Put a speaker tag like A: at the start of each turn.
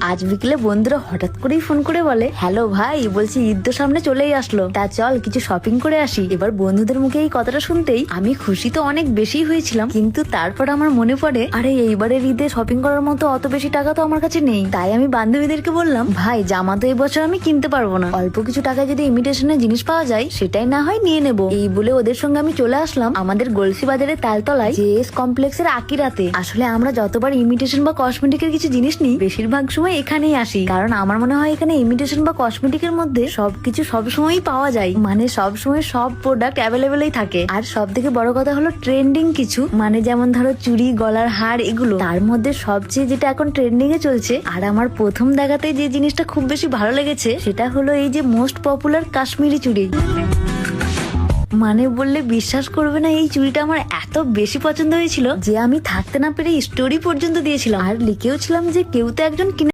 A: আজ বিকেলে বন্ধুরা হঠাৎ করেই ফোন করে বলে, হ্যালো ভাই, বলছি ঈদ তো সামনে চলেই আসলো, তা চল কিছু শপিং করে আসি। এবার বন্ধুদের মুখে এই কথাটা শুনতেই আমি খুশি তো অনেক বেশি হয়েছিলাম, কিন্তু তারপর আমার মনে পড়ে, আরে এইবারের ঈদে শপিং করার মতো অত বেশি টাকা তো আমার কাছে নেই। তাই আমি বান্ধবীদেরকে বললাম, ভাই জামা তো এই বছর আমি কিনতে পারবো না, অল্প কিছু টাকায় যদি ইমিটেশনের জিনিস পাওয়া যায় সেটাই না হয় নিয়ে নেবো। এই বলে ওদের সঙ্গে আমি চলে আসলাম আমাদের গলসি বাজারের তালতলায় জেএস কমপ্লেক্সের আকিরাতে। আসলে আমরা যতবার ইমিটেশন বা কসমেটিকের কিছু জিনিস নিই বেশিরভাগ সময় এখানেই আসি, কারণ আমার মনে হয় এখানে ইমিটেশন বা কসমেটিকের মধ্যে সবকিছু সবসময়ই পাওয়া যায়, মানে সবসময় সব প্রোডাক্ট অ্যাভেলেবেলই থাকে। আর সব থেকে বড় কথা হলো ট্রেন্ডিং কিছু, মানে যেমন ধরো চুড়ি, গলার হার, এগুলো। তার মধ্যে সবচেয়ে যেটা এখন ট্রেন্ডিং এ চলছে আর আমার প্রথম দেখাতে যে জিনিসটা খুব বেশি ভালো লেগেছে সেটা হলো এই যে মোস্ট পপুলার কাশ্মীরি চুড়ি। মানে বললে বিশ্বাস করবে না, এই চুড়িটা আমার এত বেশি পছন্দ হয়েছিল যে আমি থাকতে না পেরে স্টোরি পর্যন্ত দিয়েছিলাম, আর লিখেও ছিলাম যে কেউ তো একজন কিনে